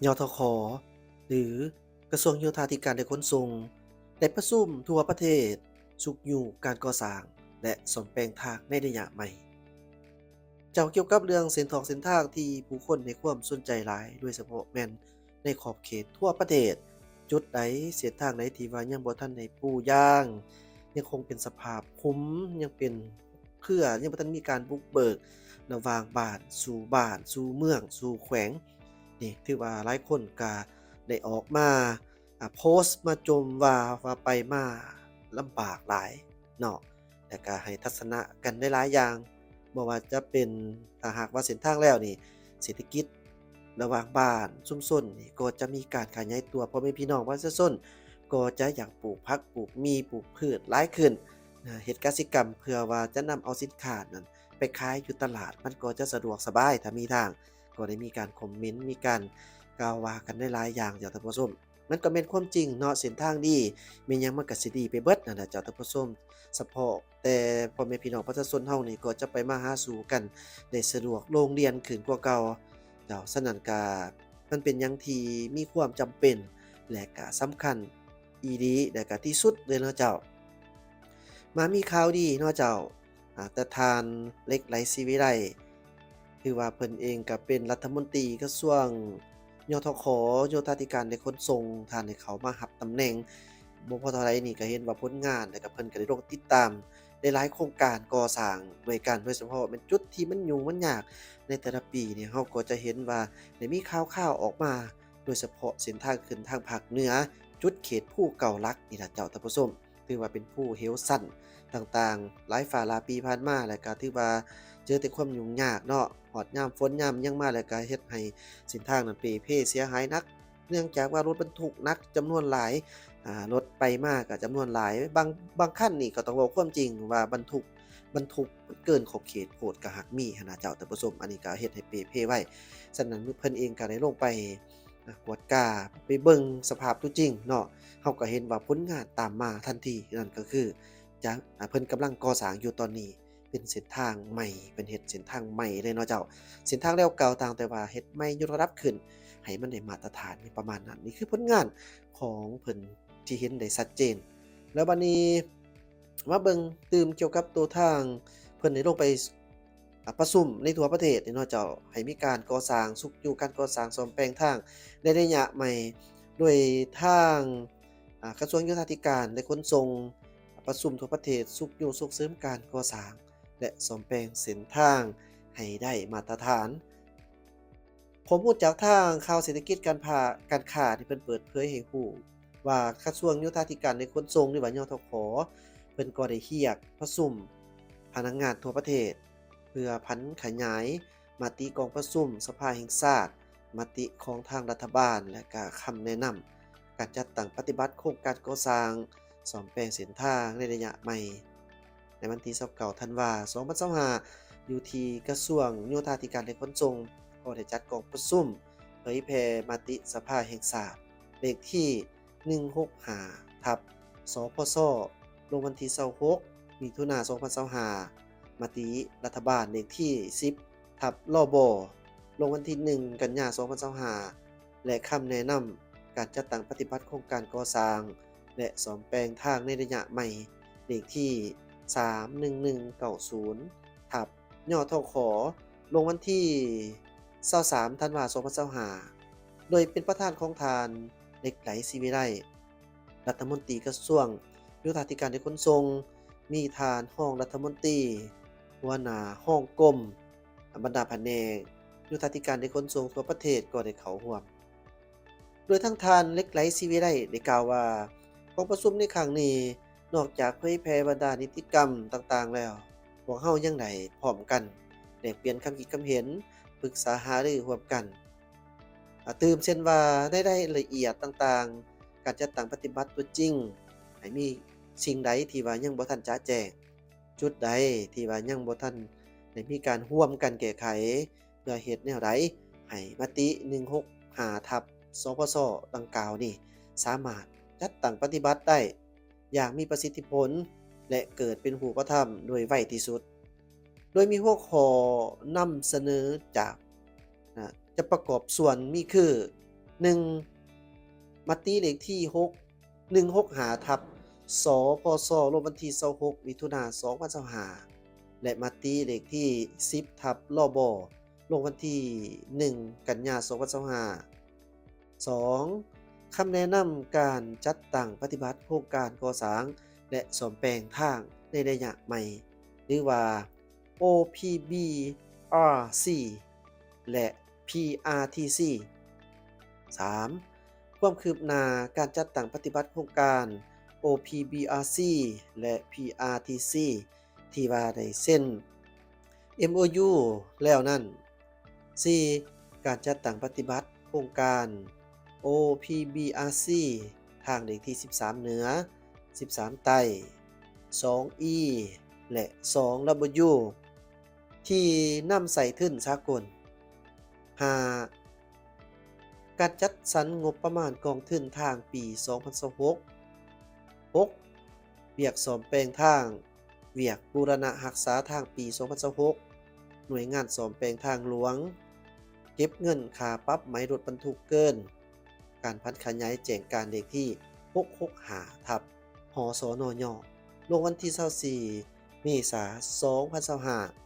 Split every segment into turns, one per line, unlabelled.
ยทคหรือกระทรวงโยธาธิการและขนส่งได้ประชุมทั่วประเทศสุกอยู่การก่อสร้างและซ่อมแปลงทางในระยะใหม่เจ้าเกี่ยวกับเรื่องเส้นทางที่ผู้คนให้ความสนใจหลายโดยเฉพาะแม่นในขอบเขตทั่วประเทศจุดใดเส้นทางใดที่ว่ายังบ่ทันได้ปูย่างยังคงเป็นสภาพคุ้มยังเป็นยังบ่ทันมีการบุกเบิกระหว่างบ้านสู่เมืองสู่แขวง นี่ถือว่าหลายคนก็ได้ออกมาโพสต์มาจมว่าไปมาลำบากหลายเนาะแล้วก็ให้ทัศนะกันได้หลายอย่างบ่ว่าจะเป็นถ้าหากว่าเส้นทางแล้วนี่เศรษฐกิจระหว่างบ้านชุมชนนี่ก็จะมีการขยายตัวพ่อแม่พี่น้องประชาชนก็จะอยากปลูกผักปลูกมีปลูกพืชหลายขึ้นเฮ็ดกสิกรรมเพื่อว่าจะนำเอาสินค้านั้นไปขายอยู่ตลาดมันก็จะสะดวกสบายถ้ามีทาง ก็ได้มีการคอมเมนต์มีการกล่าวว่ากันได้หลายอย่างจ้ะท่านผู้ชมมันก็แม่นความจริงเนาะเส้นทางดีแม่นหยังมันก็สิดีไปเบิดนั่นแหละจ้ะท่านผู้ชมเฉพาะแต่พ่อแม่พี่น้องประชาชนเฮานี่ก็จะไปมาหาสู่กันได้สะดวกโรงเรียนขึ้นกว่าเก่าเจ้าฉะนั้นก็มันเป็นหยังที่มีความจำเป็นและก็สำคัญอีหลีและก็ที่สุดเลยเนาะเจ้ามามีข่าวดีเนาะเจ้าแต่ทานเหล็กไหลศรีวิไล คือว่าเพิ่นเองก็เป็นรัฐมนตรีกระทรวงยทคโยธาธิการและขนส่งท่านให้เขามารับตำแหน่งบ่พอเท่าไรนี่ก็เห็นว่าผลงานแล้วก็เพิ่นก็ได้ลงติดตามในหลายโครงการก่อสร้างด้วยกันโดยเฉพาะเป็นจุดที่มันยุ่งมันยากในแต่ละปีเนี่ยเราก็จะเห็นว่าได้มีข่าวๆออกมาโดยเฉพาะเส้นทางขึ้นทางภาคเหนือจุดเขตภูเก่าลักนี่ล่ะเจ้าท่านผู้ชมถือว่าเป็นภูเหวสั้นต่างๆหลายฝ่าหลายปีผ่านมาแล้วก็ถือว่า เจอแต่ความยุ่งยากเนาะฮอดยามฝนยามหยังมาแล้วก็เฮ็ดให้เส้นทางนั้นเป๋เป้เสียหายหนักเนื่องจากว่ารถบรรทุกหนักจำนวนหลายรถไปมาก็จำนวนหลายบางคันนี่ก็ต้องเว้าความจริงว่าบรรทุกเกินขอบเขตโพดก็หักมีหั้นน่ะเจ้าท่านผู้ชมอันนี้ก็เฮ็ดให้เป๋เป้ไว้ฉะนั้นเพิ่นเองก็ได้ลงไปกวดกาไปเบิ่งสภาพตัวจริงเนาะเราก็เห็นว่าผลงานตามมาทันทีนั่นก็คือจะเพิ่นกำลังก่อสร้างอยู่ตอนนี้ เป็นเส้นทางใหม่เป็นเฮ็ดเส้นทางใหม่เลยเนาะเจ้าเส้นทางแล้วเก่าต่างแต่ว่าเฮ็ดใหม่ยกระดับขึ้นให้มันได้มาตรฐานนี่ประมาณนั้นนี่คือผลงานของเพิ่นที่เห็นได้ชัดเจนแล้วบัดนี้มาเบิ่งตื่มเกี่ยวกับตัวทางเพิ่นได้ลงไปประชุมในทั่วประเทศนี่เนาะเจ้าให้มีการก่อสร้างสุขอยู่การก่อสร้างซ่อมแปลงทางในระยะใหม่ด้วยทางกระทรวงโยธาธิการและขนส่งประชุมทั่วประเทศสุขอยู่ส่งเสริมการก่อสร้าง และซ่อมแปลงเส้นทางให้ได้มาตรฐาน ผมรู้จากทางข่าวเศรษฐกิจการค้าที่เพิ่นเปิดเผยให้รู้ว่ากระทรวงโยธาธิการและขนส่งหรือว่ายทคเพิ่นก็ได้เรียกประชุมพนักงานทั่วประเทศเพื่อพันขยายมติกองประชุมสภาแห่งชาติมติของทางรัฐบาลและก็คำแนะนำการจัดตั้งปฏิบัติโครงการก่อสร้างซ่อมแปลงเส้นทางในระยะใหม่ ในวันที่29ธันวาคม2025อยู่ที่กระทรวงโยธาธิการและขนส่งก็ได้จัดกองประชุมเผยแพร่มติสภาแห่งชาติเลขที่165ทับสพสลงวันที่26มิถุนายน2025มติรัฐบาลเลขที่10ทับลบลงวันที่1กันยายน2025และคำแนะนำการจัดตั้งปฏิบัติโครงการก่อสร้างและซ่อมแปลงทางในระยะใหม่เลขที่ 31190ทับยทขลงวันที่23ธันวาคม2025โดยเป็นประธานของทานเหล็กไหลศรีวิไลย์รัฐมนตรีกระทรวงโยธาธิการและขนส่งมีทานรองรัฐมนตรีหัวหน้าห้องกรมบรรดาแผนกโยธาธิการและขนส่งทั่วประเทศก็ได้เข้าร่วมโดยทั้งทานเหล็กไหลศรีวิไลย์ได้กล่าวว่าองค์ประชุมในครั้งนี้ นอกจากเผยแพร่บรรดานิติกรรมต่างๆแล้ว พวกเรายังได้พร้อมกันแลกเปลี่ยนความคิดความเห็นปรึกษาหารือร่วมกันตื่มเช่นว่าได้รายละเอียดต่างๆ การจัดตั้งปฏิบัติตัวจริงให้มีสิ่งใดที่ว่ายังบ่ทันจะแจ้งจุดใดที่ว่ายังบ่ทันได้มีการร่วมกันแก้ไขเพื่อเฮ็ดแนวใดให้มติ165ทับสพสดังกล่าวนี่สามารถจัดตั้งปฏิบัติได้ อย่างมีประสิทธิผลและเกิดเป็นรูปธรรมโดยไวที่สุด โดยมีหัวข้อนำเสนอจากจะประกอบส่วนมีคือ 1. มติเลขที่6 165ทับสพศลงวันที่26มิถุนายน2025และมติเลขที่10ทับลบลงวันที่1กันยายน2025 2. คำแนะนำการจัดตั้งปฏิบัติโครงการก่อสร้างและซ่อมแปลงทางในระยะใหม่หรือว่า OPBRC และ PRTC 3. ความคืบหน้าการจัดตั้งปฏิบัติโครงการ OPBRC และ PRTC ที่ว่าได้เซ็น MOU แล้วนั้น 4. การจัดตั้งปฏิบัติโครงการ OPBRC ทางเลขที่13เหนือ13ใต้ 2E และ 2W ที่นำใส่ทุนสากล 5. การจัดสรรงบประมาณกองทุนทางปี 2026 6. เวียกซ่อมแปลงทางเวียกบูรณะรักษาทางปี 2026 หน่วยงานซ่อมแปลงทางหลวงเก็บเงินค่าปรับไหมรถบรรทุกเกินการพัฒขยายแจ้งการเลขที่665ทับหสนยลงวันที่24เมษายน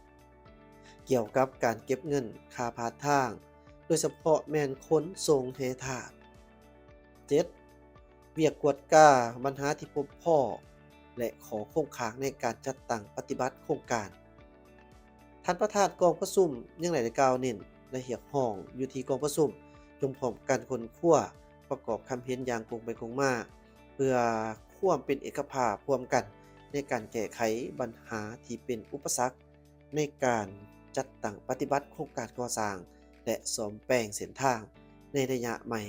2025เกี่ยวกับการเก็บเงินค่าผ่านทางโดยเฉพาะแม่นขนส่งเทถาด 7. เวียกกวดก้าปัญหาที่พบพ่อและขอโครงค้างในการจัดตั้งปฏิบัติโครงการท่านประธานกองประชุมยังได้กล่าวเน้นและเรียกร้องอยู่ที่กองประชุมจงพร้อมกันคนคั่วประกอบคำเห็นอย่างตรงไปตรงมาเพื่อความเป็นเอกภาพร่วมกันในการแก้ไขปัญหาที่เป็นอุปสรรคในการจัดตั้งปฏิบัติโครงการก่อสร้างและซ่อมแปลงเส้นทางในระยะใหม่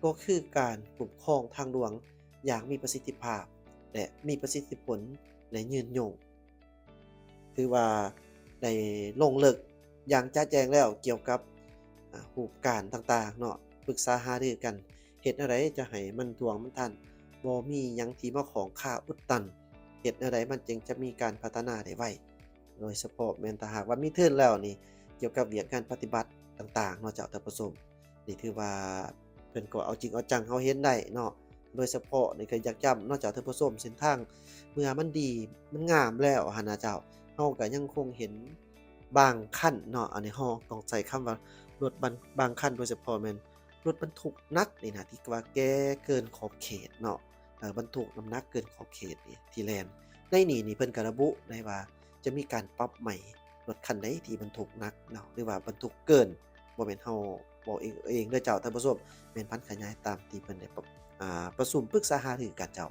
ก็คือการคุ้มครองทางหลวงอย่างมีประสิทธิภาพและมีประสิทธิผลและยืนยงถือว่าได้ลงลึกอย่างจะแจ้งแล้วเกี่ยวกับรูปการต่างๆเนาะปรึกษาหารือกันเฮ็ดอะไรจะให้มันท่วงมันทันบ่มีหยังที่มาของค่าอุดตันเฮ็ดอะไรมันจึงจะมีการพัฒนาได้ไวโดยเฉพาะแม่นถ้าหากว่ามีทุนแล้วนี่เกี่ยวกับเวียกการปฏิบัติต่างๆเนาะเจ้าท่านผู้ชมนี่ถือว่าเพิ่นก็เอาจริงเอาจังเฮาเห็นได้เนาะโดยเฉพาะนี่ก็อยากย้ำเนาะเจ้าท่านผู้ชมเส้นทางเมื่อมันดีมันงามแล้วหั้นนะเจ้าเฮาก็ยังคงเห็นบางคันเนาะอันนี้เฮาต้องใช้คำว่ารถบางคันโดยเฉพาะแม่นรถบรรทุกหนักนี่นะที่ว่าแก่เกินขอบเขตเนาะบรรทุกน้ำหนักเกินขอบเขตนี่ที่แล่นในนี่เพิ่นก็ระบุได้ว่าจะมีการปรับใหม่รถคันใดที่บรรทุกหนักเนาะหรือว่าบรรทุกเกินบ่แม่นเฮาบอกเองเด้อเจ้าท่านผู้ชมแม่นพันขยายตามที่เพิ่นได้ประชุมปรึกษาหารือกันเจ้า